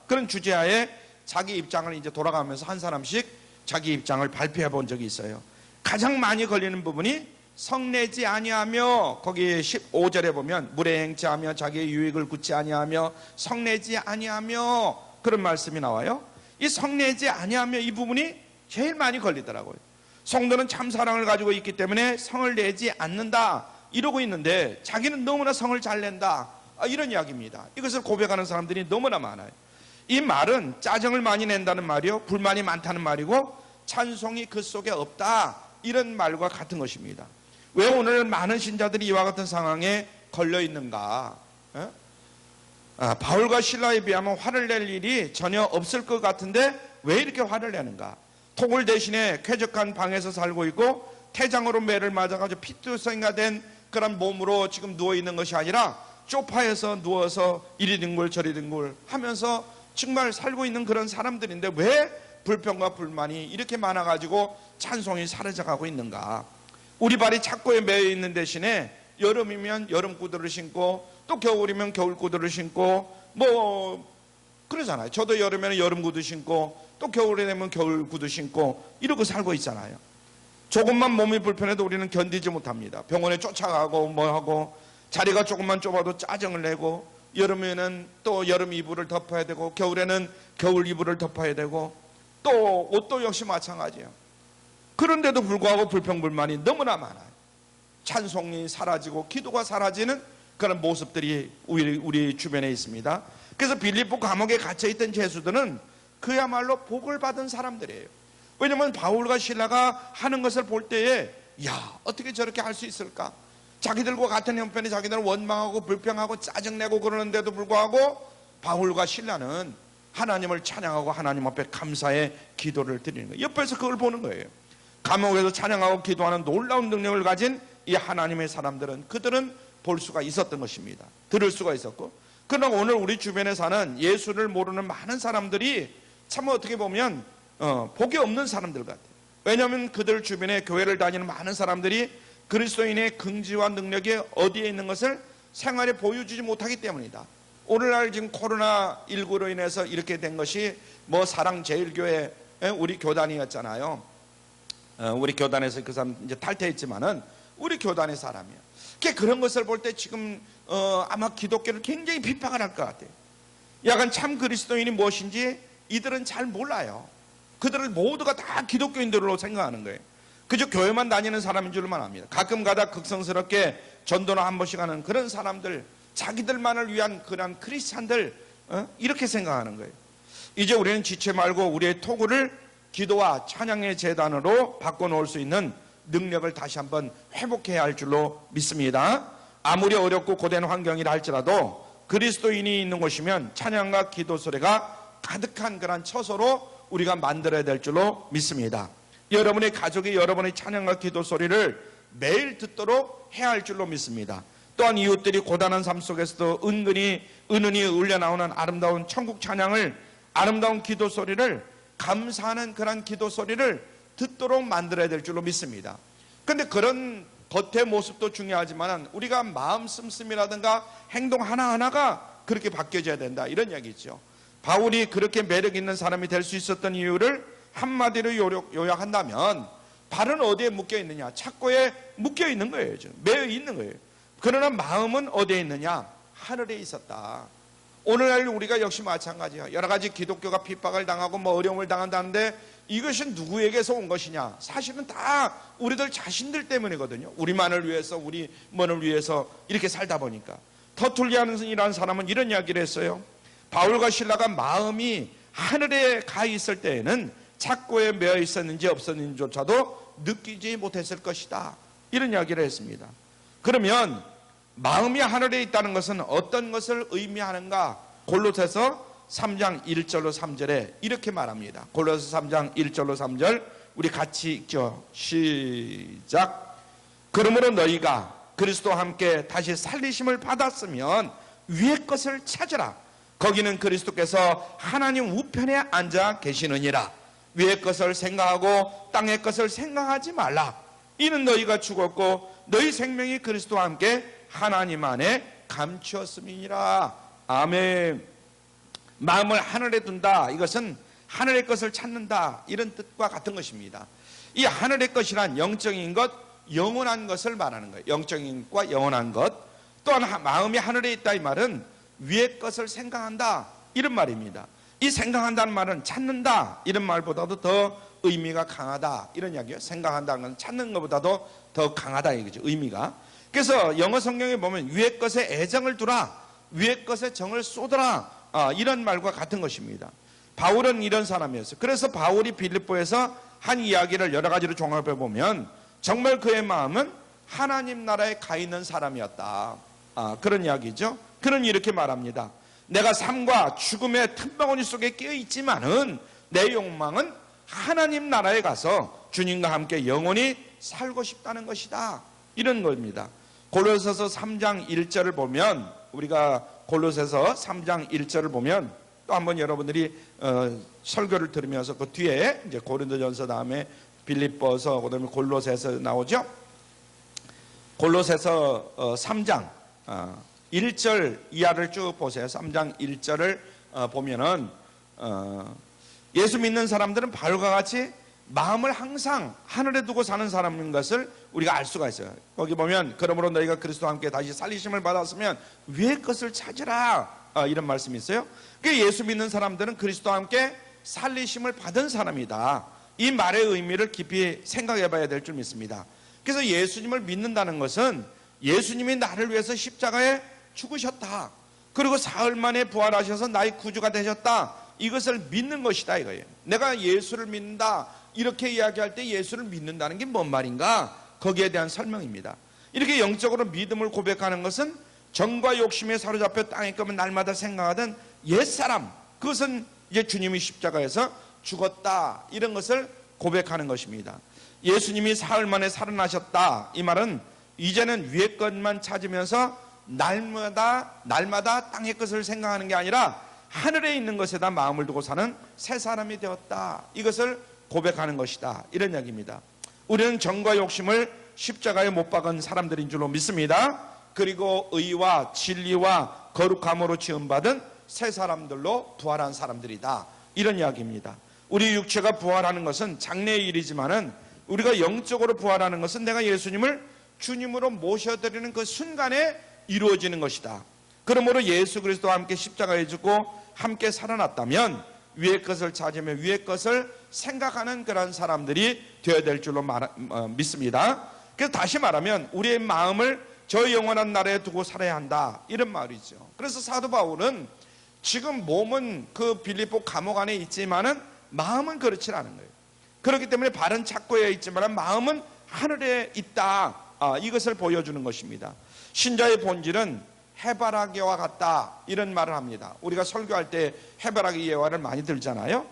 그런 주제하에 자기 입장을 이제 돌아가면서 한 사람씩 자기 입장을 발표해 본 적이 있어요. 가장 많이 걸리는 부분이 성내지 아니하며, 거기 15절에 보면 물에 행치하며 자기의 유익을 굳지 아니하며 성내지 아니하며 그런 말씀이 나와요. 이 성내지 아니하며 이 부분이 제일 많이 걸리더라고요. 성도는 참 사랑을 가지고 있기 때문에 성을 내지 않는다 이러고 있는데 자기는 너무나 성을 잘 낸다, 이런 이야기입니다. 이것을 고백하는 사람들이 너무나 많아요. 이 말은 짜증을 많이 낸다는 말이요, 불만이 많다는 말이고 찬송이 그 속에 없다, 이런 말과 같은 것입니다. 왜 오늘 많은 신자들이 이와 같은 상황에 걸려 있는가? 바울과 실라에 비하면 화를 낼 일이 전혀 없을 것 같은데 왜 이렇게 화를 내는가? 토굴 대신에 쾌적한 방에서 살고 있고 태장으로 매를 맞아가지고 피투성이가 된 그런 몸으로 지금 누워있는 것이 아니라 소파에서 누워서 이리 뒹굴 저리 뒹굴 하면서 정말 살고 있는 그런 사람들인데 왜 불평과 불만이 이렇게 많아가지고 찬송이 사라져가고 있는가? 우리 발이 착고에 매여 있는 대신에 여름이면 여름 구두를 신고 또 겨울이면 겨울 구두를 신고 뭐 그러잖아요. 저도 여름에는 여름 구두 신고 또 겨울에 되면 겨울 구두 신고 이러고 살고 있잖아요. 조금만 몸이 불편해도 우리는 견디지 못합니다. 병원에 쫓아가고 뭐하고 자리가 조금만 좁아도 짜증을 내고 여름에는 또 여름 이불을 덮어야 되고 겨울에는 겨울 이불을 덮어야 되고 또 옷도 역시 마찬가지예요. 그런데도 불구하고 불평불만이 너무나 많아요. 찬송이 사라지고 기도가 사라지는 그런 모습들이 우리 주변에 있습니다. 그래서 빌립보 감옥에 갇혀있던 죄수들은 그야말로 복을 받은 사람들이에요. 왜냐하면 바울과 실라가 하는 것을 볼 때에 야, 어떻게 저렇게 할 수 있을까? 자기들과 같은 형편에 자기들은 원망하고 불평하고 짜증내고 그러는데도 불구하고 바울과 실라는 하나님을 찬양하고 하나님 앞에 감사의 기도를 드리는 거예요. 옆에서 그걸 보는 거예요. 감옥에서 찬양하고 기도하는 놀라운 능력을 가진 이 하나님의 사람들은 그들은 볼 수가 있었던 것입니다. 들을 수가 있었고, 그러나 오늘 우리 주변에 사는 예수를 모르는 많은 사람들이 참 어떻게 보면 복이 없는 사람들 같아요. 왜냐하면 그들 주변에 교회를 다니는 많은 사람들이 그리스도인의 긍지와 능력이 어디에 있는 것을 생활에 보여주지 못하기 때문이다. 오늘날 지금 코로나19로 인해서 이렇게 된 것이 뭐 사랑제일교회 우리 교단이었잖아요. 우리 교단에서 그 사람 이제 탈퇴했지만은 우리 교단의 사람이에요. 그런 것을 볼 때 지금 아마 기독교를 굉장히 비판을 할 것 같아요. 약간 참 그리스도인이 무엇인지 이들은 잘 몰라요. 그들을 모두가 다 기독교인들로 생각하는 거예요. 그저 교회만 다니는 사람인 줄만 압니다. 가끔 가다 극성스럽게 전도나 한 번씩 하는 그런 사람들, 자기들만을 위한 그런 크리스찬들, 이렇게 생각하는 거예요. 이제 우리는 지체 말고 우리의 토구를 기도와 찬양의 재단으로 바꿔놓을 수 있는 능력을 다시 한번 회복해야 할 줄로 믿습니다. 아무리 어렵고 고된 환경이라 할지라도 그리스도인이 있는 곳이면 찬양과 기도 소리가 가득한 그런 처소로 우리가 만들어야 될 줄로 믿습니다. 여러분의 가족이 여러분의 찬양과 기도 소리를 매일 듣도록 해야 할 줄로 믿습니다. 또한 이웃들이 고단한 삶 속에서도 은은히 울려나오는 아름다운 천국 찬양을, 아름다운 기도 소리를, 감사하는 그런 기도 소리를 듣도록 만들어야 될 줄로 믿습니다. 그런데 그런 겉의 모습도 중요하지만 우리가 마음 씀씀이라든가 행동 하나하나가 그렇게 바뀌어져야 된다, 이런 이야기죠. 바울이 그렇게 매력 있는 사람이 될 수 있었던 이유를 한마디로 요약한다면 발은 어디에 묶여 있느냐? 착고에 묶여 있는 거예요. 매여 있는 거예요. 그러나 마음은 어디에 있느냐? 하늘에 있었다. 오늘날 우리가 역시 마찬가지야. 여러 가지 기독교가 핍박을 당하고 뭐 어려움을 당한다는데 이것이 누구에게서 온 것이냐? 사실은 다 우리들 자신들 때문이거든요. 우리만을 위해서, 우리 뭐를 위해서 이렇게 살다 보니까. 터툴리안이라는 사람은 이런 이야기를 했어요. 바울과 실라가 마음이 하늘에 가 있을 때에는 착고에 매어 있었는지 없었는지조차도 느끼지 못했을 것이다, 이런 이야기를 했습니다. 그러면 마음이 하늘에 있다는 것은 어떤 것을 의미하는가? 골로새서 3장 1절로 3절에 이렇게 말합니다. 골로새 3장 1절로 3절 우리 같이 읽죠. 시작. 그러므로 너희가 그리스도와 함께 다시 살리심을 받았으면 위의 것을 찾으라. 거기는 그리스도께서 하나님 우편에 앉아 계시느니라. 위의 것을 생각하고 땅의 것을 생각하지 말라. 이는 너희가 죽었고 너희 생명이 그리스도와 함께 하나님 안에 감추었음이니라. 아멘. 마음을 하늘에 둔다, 이것은 하늘의 것을 찾는다, 이런 뜻과 같은 것입니다. 이 하늘의 것이란 영적인 것, 영원한 것을 말하는 거예요. 영적인 것과 영원한 것. 또한 마음이 하늘에 있다 이 말은 위의 것을 생각한다 이런 말입니다. 이 생각한다는 말은 찾는다 이런 말보다도 더 의미가 강하다 이런 이야기예요. 생각한다는 건 찾는 것보다도 더 강하다 이거죠, 의미가. 그래서 영어 성경에 보면 위의 것에 애정을 두라, 위의 것에 정을 쏟아라, 이런 말과 같은 것입니다. 바울은 이런 사람이었어요. 그래서 바울이 빌립보에서 한 이야기를 여러 가지로 종합해 보면 정말 그의 마음은 하나님 나라에 가 있는 사람이었다, 그런 이야기죠. 그는 이렇게 말합니다. 내가 삶과 죽음의 틈바구니 속에 끼어 있지만은 내 욕망은 하나님 나라에 가서 주님과 함께 영원히 살고 싶다는 것이다, 이런 겁니다. 골로새서 3장 1절을 보면, 우리가 골로새서 3장 1절을 보면 또 한번 여러분들이 설교를 들으면서 그 뒤에 이제 고린도전서 다음에 빌립보서 그다음에 골로새서 나오죠. 골로새서 3장 1절 이하를 쭉 보세요. 3장 1절을 보면은 예수 믿는 사람들은 바울과 같이 마음을 항상 하늘에 두고 사는 사람인 것을 우리가 알 수가 있어요. 거기 보면 그러므로 너희가 그리스도와 함께 다시 살리심을 받았으면 위의 것을 찾으라, 이런 말씀이 있어요. 예수 믿는 사람들은 그리스도와 함께 살리심을 받은 사람이다. 이 말의 의미를 깊이 생각해 봐야 될 줄 믿습니다. 그래서 예수님을 믿는다는 것은 예수님이 나를 위해서 십자가에 죽으셨다, 그리고 사흘 만에 부활하셔서 나의 구주가 되셨다, 이것을 믿는 것이다 이거예요. 내가 예수를 믿는다 이렇게 이야기할 때 예수를 믿는다는 게 뭔 말인가, 거기에 대한 설명입니다. 이렇게 영적으로 믿음을 고백하는 것은 정과 욕심에 사로잡혀 땅에 거면 날마다 생각하던 옛사람, 그것은 이제 주님이 십자가에서 죽었다, 이런 것을 고백하는 것입니다. 예수님이 사흘 만에 살아나셨다, 이 말은 이제는 위의 것만 찾으면서 날마다 땅의 것을 생각하는 게 아니라 하늘에 있는 것에다 마음을 두고 사는 새 사람이 되었다, 이것을 고백하는 것이다, 이런 이야기입니다. 우리는 정과 욕심을 십자가에 못 박은 사람들인 줄로 믿습니다. 그리고 의와 진리와 거룩함으로 지음받은 새 사람들로 부활한 사람들이다, 이런 이야기입니다. 우리 육체가 부활하는 것은 장래의 일이지만은 우리가 영적으로 부활하는 것은 내가 예수님을 주님으로 모셔드리는 그 순간에 이루어지는 것이다. 그러므로 예수 그리스도와 함께 십자가에 죽고 함께 살아났다면 위의 것을 찾으며 위의 것을 생각하는 그런 사람들이 되어야 될 줄로 믿습니다. 그래서 다시 말하면 우리의 마음을 저 영원한 나라에 두고 살아야 한다, 이런 말이죠. 그래서 사도 바울은 지금 몸은 그 빌립보 감옥 안에 있지만은 마음은 그렇지 않은 거예요. 그렇기 때문에 발은 착고에 있지만 마음은 하늘에 있다, 이것을 보여주는 것입니다. 신자의 본질은 해바라기와 같다, 이런 말을 합니다. 우리가 설교할 때 해바라기 예화를 많이 들잖아요.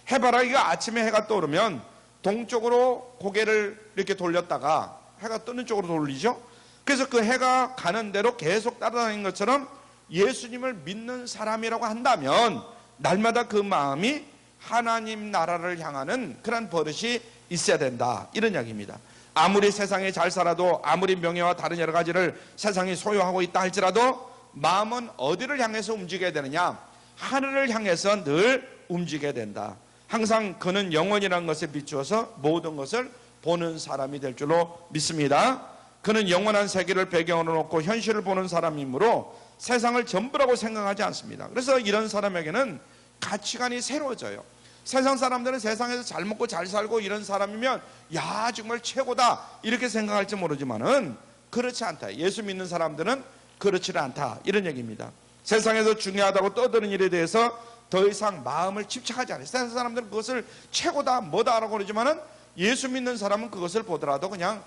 해바라기가 아침에 해가 떠오르면 동쪽으로 고개를 이렇게 돌렸다가 해가 뜨는 쪽으로 돌리죠. 그래서 그 해가 가는 대로 계속 따라다니는 것처럼 예수님을 믿는 사람이라고 한다면 날마다 그 마음이 하나님 나라를 향하는 그런 버릇이 있어야 된다, 이런 이야기입니다. 아무리 세상에 잘 살아도, 아무리 명예와 다른 여러 가지를 세상이 소유하고 있다 할지라도 마음은 어디를 향해서 움직여야 되느냐? 하늘을 향해서 늘 움직여야 된다. 항상 그는 영원이라는 것에 비추어서 모든 것을 보는 사람이 될 줄로 믿습니다. 그는 영원한 세계를 배경으로 놓고 현실을 보는 사람이므로 세상을 전부라고 생각하지 않습니다. 그래서 이런 사람에게는 가치관이 새로워져요. 세상 사람들은 세상에서 잘 먹고 잘 살고 이런 사람이면 야 정말 최고다 이렇게 생각할지 모르지만은 그렇지 않다. 예수 믿는 사람들은 그렇지 않다, 이런 얘기입니다. 세상에서 중요하다고 떠드는 일에 대해서 더 이상 마음을 집착하지 않아요. 세상 사람들은 그것을 최고다 뭐다라고 그러지만은 예수 믿는 사람은 그것을 보더라도 그냥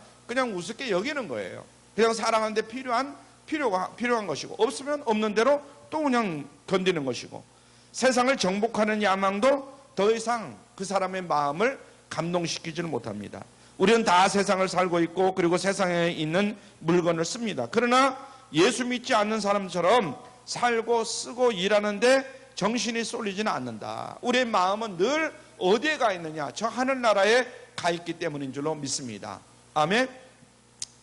우습게 여기는 거예요. 그냥 사랑하는데 필요한 것이고, 없으면 없는 대로 또 그냥 견디는 것이고, 세상을 정복하는 야망도 더 이상 그 사람의 마음을 감동시키지는 못합니다. 우리는 다 세상을 살고 있고 그리고 세상에 있는 물건을 씁니다. 그러나 예수 믿지 않는 사람처럼 살고 쓰고 일하는데 정신이 쏠리지는 않는다. 우리의 마음은 늘 어디에 가 있느냐? 저 하늘나라에 가 있기 때문인 줄로 믿습니다. 아멘.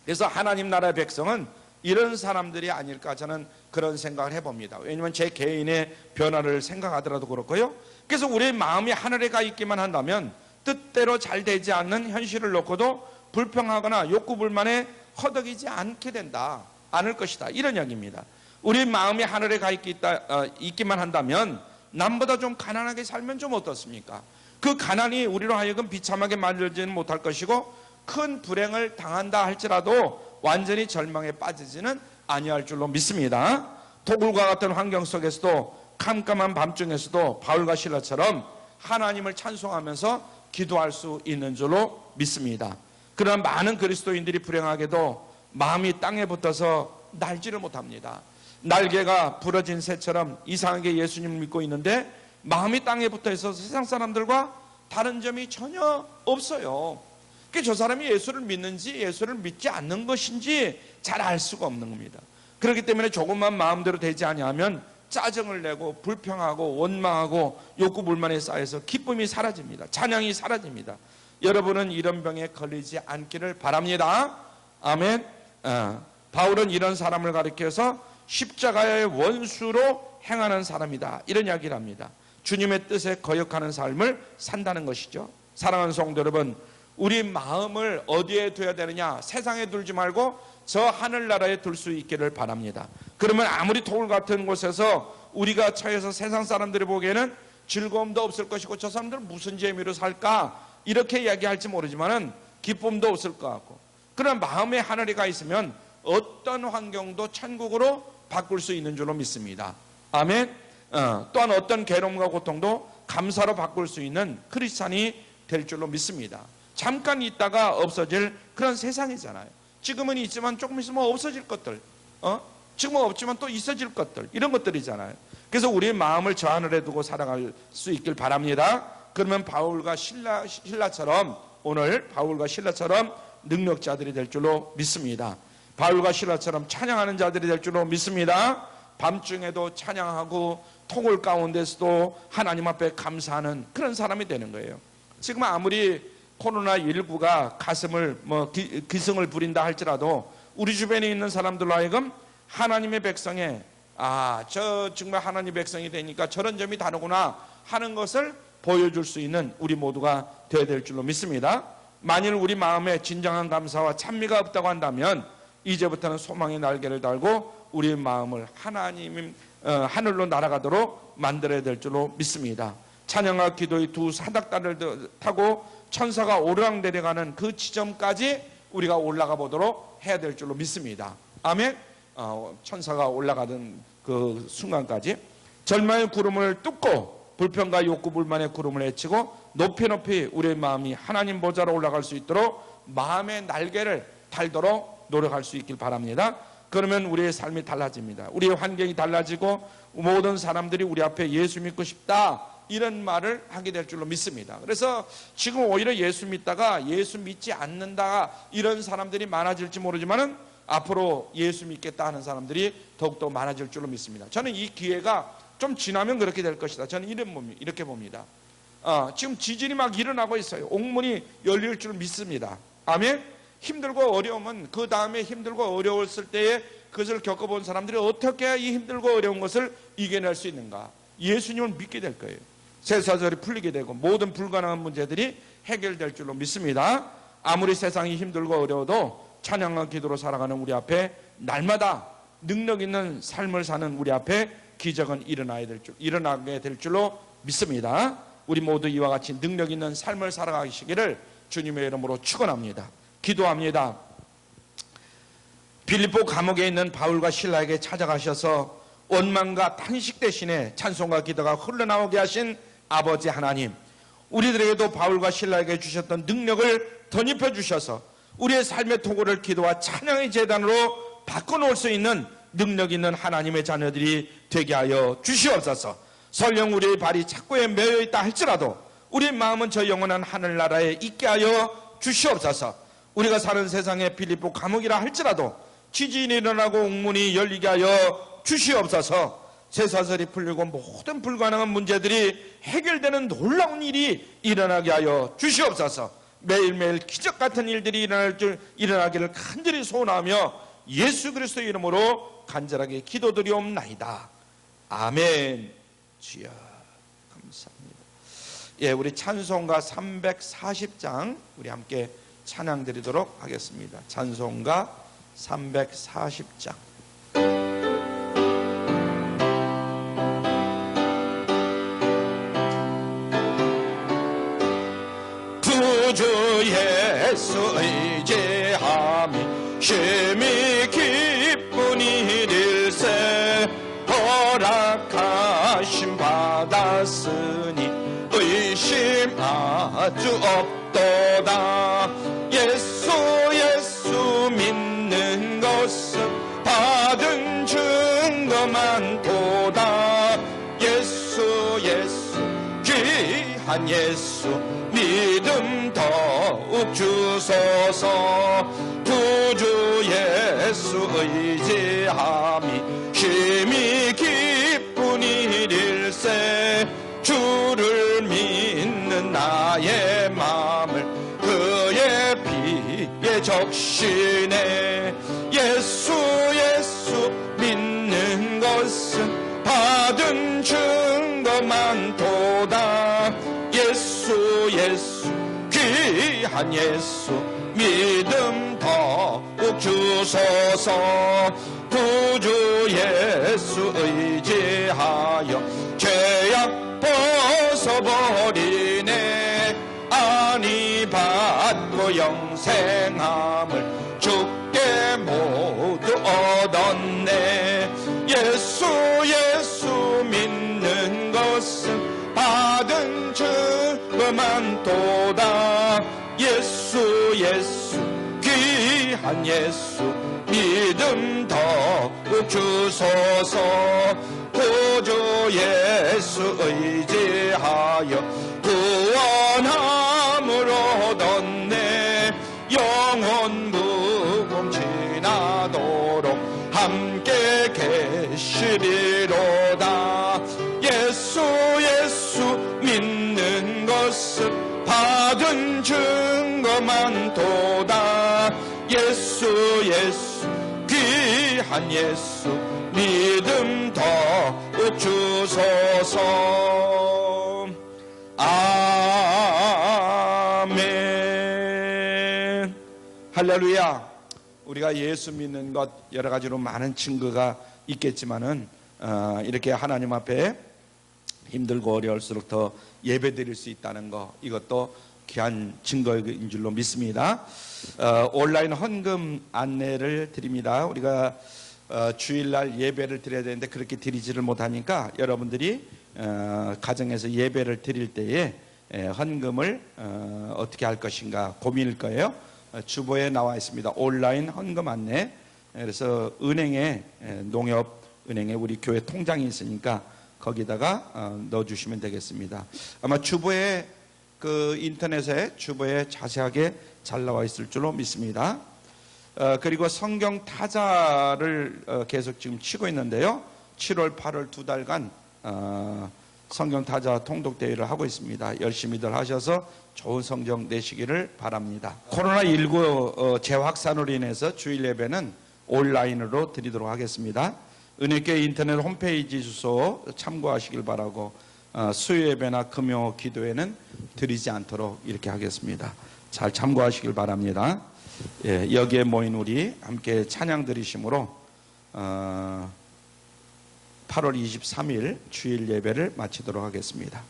그래서 하나님 나라의 백성은 이런 사람들이 아닐까, 저는 그런 생각을 해봅니다. 왜냐하면 제 개인의 변화를 생각하더라도 그렇고요. 그래서 우리의 마음이 하늘에 가 있기만 한다면 뜻대로 잘 되지 않는 현실을 놓고도 불평하거나 욕구불만에 허덕이지 않을 것이다. 이런 이야기입니다. 우리 마음이 하늘에 가 있기만 한다면 남보다 좀 가난하게 살면 좀 어떻습니까? 그 가난이 우리로 하여금 비참하게 만들지는 못할 것이고 큰 불행을 당한다 할지라도 완전히 절망에 빠지지는 아니할 줄로 믿습니다. 토굴과 같은 환경 속에서도 캄캄한 밤중에서도 바울과 실라처럼 하나님을 찬송하면서 기도할 수 있는 줄로 믿습니다. 그러나 많은 그리스도인들이 불행하게도 마음이 땅에 붙어서 날지를 못합니다. 날개가 부러진 새처럼 이상하게 예수님을 믿고 있는데 마음이 땅에 붙어 있어서 세상 사람들과 다른 점이 전혀 없어요. 그러니까 저 사람이 예수를 믿는지 예수를 믿지 않는 것인지 잘 알 수가 없는 겁니다. 그렇기 때문에 조금만 마음대로 되지 아니하면 짜증을 내고 불평하고 원망하고 욕구불만에 쌓여서 기쁨이 사라집니다. 찬양이 사라집니다. 여러분은 이런 병에 걸리지 않기를 바랍니다. 아멘. 바울은 이런 사람을 가리켜서 십자가의 원수로 행하는 사람이다, 이런 이야기를 합니다. 주님의 뜻에 거역하는 삶을 산다는 것이죠. 사랑하는 성도 여러분, 우리 마음을 어디에 둬야 되느냐? 세상에 둘지 말고 저 하늘나라에 둘 수 있기를 바랍니다. 그러면 아무리 토굴 같은 곳에서 우리가 처해서 세상 사람들이 보기에는 즐거움도 없을 것이고 저 사람들은 무슨 재미로 살까? 이렇게 이야기할지 모르지만은 기쁨도 없을 것 같고, 그런 마음에 하늘이 가 있으면 어떤 환경도 천국으로 바꿀 수 있는 줄로 믿습니다. 아멘. 또한 어떤 괴로움과 고통도 감사로 바꿀 수 있는 크리스찬이 될 줄로 믿습니다. 잠깐 있다가 없어질 그런 세상이잖아요. 지금은 있지만 조금 있으면 없어질 것들, 지금은 없지만 또 있어질 것들, 이런 것들이잖아요. 그래서 우리의 마음을 저 하늘에 두고 살아갈 수 있길 바랍니다. 그러면 바울과 실라처럼, 오늘 바울과 실라처럼 능력자들이 될 줄로 믿습니다. 바울과 실라처럼 찬양하는 자들이 될 줄로 믿습니다. 밤중에도 찬양하고 토굴 가운데서도 하나님 앞에 감사하는 그런 사람이 되는 거예요. 지금 아무리 코로나19가 가슴을 기승을 부린다 할지라도 우리 주변에 있는 사람들로 하여금 하나님의 백성에 저 정말 하나님의 백성이 되니까 저런 점이 다르구나 하는 것을 보여줄 수 있는 우리 모두가 되어야 될 줄로 믿습니다. 만일 우리 마음에 진정한 감사와 찬미가 없다고 한다면 이제부터는 소망의 날개를 달고 우리의 마음을 하늘로 날아가도록 만들어야 될 줄로 믿습니다. 찬양과 기도의 두 사닥다리를 타고 천사가 오르락내려가는 그 지점까지 우리가 올라가 보도록 해야 될 줄로 믿습니다. 아멘. 천사가 올라가던 그 순간까지 절망의 구름을 뚫고 불평과 욕구불만의 구름을 헤치고 높이 높이 우리의 마음이 하나님 보좌로 올라갈 수 있도록 마음의 날개를 달도록 노력할 수 있길 바랍니다. 그러면 우리의 삶이 달라집니다. 우리의 환경이 달라지고 모든 사람들이 우리 앞에 예수 믿고 싶다 이런 말을 하게 될 줄로 믿습니다. 그래서 지금 오히려 예수 믿다가 예수 믿지 않는다 이런 사람들이 많아질지 모르지만은 앞으로 예수 믿겠다 하는 사람들이 더욱더 많아질 줄로 믿습니다. 저는 이 기회가 좀 지나면 그렇게 될 것이다. 저는 이렇게 봅니다. 지금 지진이 막 일어나고 있어요. 옥문이 열릴 줄 믿습니다. 아멘. 힘들고 어려우면 그 다음에 힘들고 어려웠을 때에 그것을 겪어본 사람들이 어떻게 해야 이 힘들고 어려운 것을 이겨낼 수 있는가? 예수님을 믿게 될 거예요. 쇠사슬이 풀리게 되고 모든 불가능한 문제들이 해결될 줄로 믿습니다. 아무리 세상이 힘들고 어려워도 찬양과 기도로 살아가는 우리 앞에 날마다 능력 있는 삶을 사는 우리 앞에 기적은 일어나게 될 줄로 믿습니다. 우리 모두 이와 같이 능력 있는 삶을 살아가시기를 주님의 이름으로 축원합니다. 기도합니다. 빌립보 감옥에 있는 바울과 실라에게 찾아가셔서 원망과 탄식 대신에 찬송과 기도가 흘러나오게 하신 아버지 하나님, 우리들에게도 바울과 실라에게 주셨던 능력을 덧입혀 주셔서 우리의 삶의 토굴을 기도와 찬양의 제단으로 바꿔놓을 수 있는 능력 있는 하나님의 자녀들이 되게 하여 주시옵소서. 설령 우리의 발이 착고에 매여 있다 할지라도 우리의 마음은 저 영원한 하늘나라에 있게 하여 주시옵소서. 우리가 사는 세상의 빌립보 감옥이라 할지라도 지진이 일어나고 옥문이 열리게 하여 주시옵소서. 쇠사슬이 풀리고 모든 불가능한 문제들이 해결되는 놀라운 일이 일어나게 하여 주시옵소서. 매일매일 기적 같은 일들이 일어나기를 간절히 소원하며 예수 그리스도의 이름으로 간절하게 기도드리옵나이다. 아멘. 주여 감사합니다. 예, 우리 찬송가 340장 우리 함께 찬양 드리도록 하겠습니다. 찬송가 340장. 구주 예수 의지함이 심히 기쁜 일일세 허락하심 받았으니 의심 아주 없도다. 예수 예수 믿는 것은 받은 증거만 도다. 예수 예수 귀한 예수 믿음 더욱 주소서. 구주 예수 의지함이 심히 기쁜 일일세 주를 믿는 나의 마음을 그의 피에 적시네. 예수 예수 믿는 것은 받은 증거만 도다. 예수 예수 귀한 예수 믿음 더욱 주소서. 구주 예수 의지하여 죄악 벗어버리네. 안위 받고 영생함을 주께 모두 얻었네. 예수 예수 믿는 것은 받은 증거만 도다. 예수 예수 귀한 예수 믿음 더욱 주소서. 구주 예수 의지하여 구원함을 얻었네. 영원 무궁 지나도록 함께 계시리로다. 예수 예수 믿는 것은 받은 증거만 도다. 예수 예수 귀한 예수 믿음 더욱 주소서. 아멘. 할렐루야. 우리가 예수 믿는 것 여러 가지로 많은 증거가 있겠지만은 이렇게 하나님 앞에 힘들고 어려울수록 더 예배 드릴 수 있다는 거, 이것도 귀한 증거인 줄로 믿습니다. 온라인 헌금 안내를 드립니다. 우리가 주일날 예배를 드려야 되는데 그렇게 드리지를 못하니까 여러분들이 가정에서 예배를 드릴 때에 헌금을 어떻게 할 것인가 고민일 거예요. 주보에 나와 있습니다. 온라인 헌금 안내. 그래서 은행에, 농협은행에 우리 교회 통장이 있으니까 거기다가 넣어주시면 되겠습니다. 아마 주보에 그 인터넷에 주보에 자세하게 잘 나와 있을 줄로 믿습니다. 그리고 성경 타자를 계속 지금 치고 있는데요. 7월, 8월 두 달간 성경 타자 통독 대회를 하고 있습니다. 열심히들 하셔서 좋은 성적 내시기를 바랍니다. 코로나19 재확산으로 인해서 주일 예배는 온라인으로 드리도록 하겠습니다. 은혜교회 인터넷 홈페이지 주소 참고하시길 바라고 수요 예배나 금요 기도회는 드리지 않도록 이렇게 하겠습니다. 잘 참고하시길 바랍니다. 예, 여기에 모인 우리 함께 찬양 드리심으로 8월 23일 주일 예배를 마치도록 하겠습니다.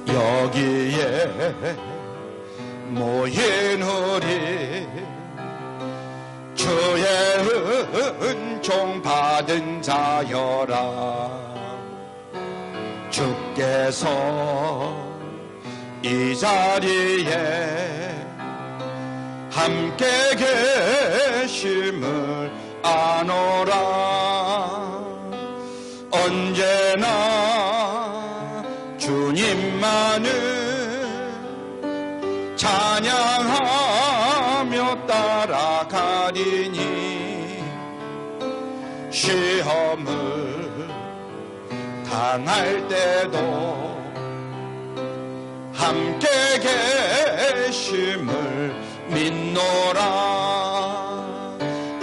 여기에 모인 우리 주의 은총 받은 자여라. 주께서 이 자리에 함께 계심을 아노라. 언제나 주님만을 찬양하며 따라가리니 시험을 당할 때도 함께 계심을 믿노라.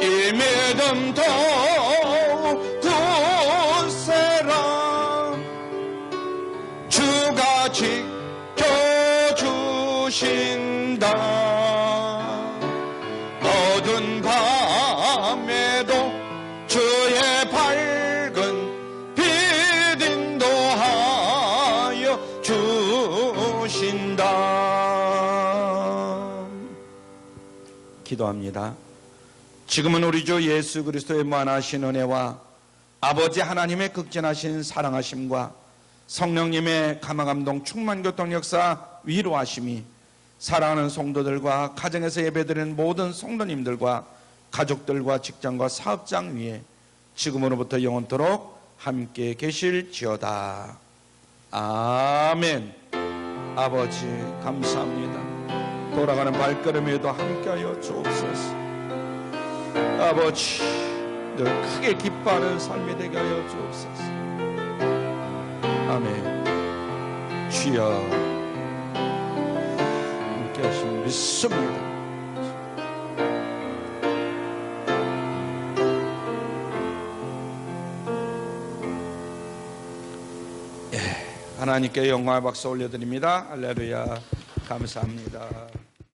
이 믿음 더욱 굳세라. 주가 지켜주신다. 어두운 밤에도 주의 밝은 빛 인도하여 주신다. 기도합니다. 지금은 우리 주 예수 그리스도의 무한하신 은혜와 아버지 하나님의 극진하신 사랑하심과 성령님의 감화감동 충만교통 역사 위로하심이 사랑하는 성도들과 가정에서 예배드리는 모든 성도님들과 가족들과 직장과 사업장 위에 지금으로부터 영원토록 함께 계실지어다. 아멘. 아버지 감사합니다. 돌아가는 발걸음에도 함께하여 주옵소서. 아버지 늘 크게 기뻐하는 삶이 되게 하여 주옵소서. 아멘. 주여 함께 하시면 믿습니다. 하나님께 영광의 박수 올려드립니다. 할렐루야. 감사합니다.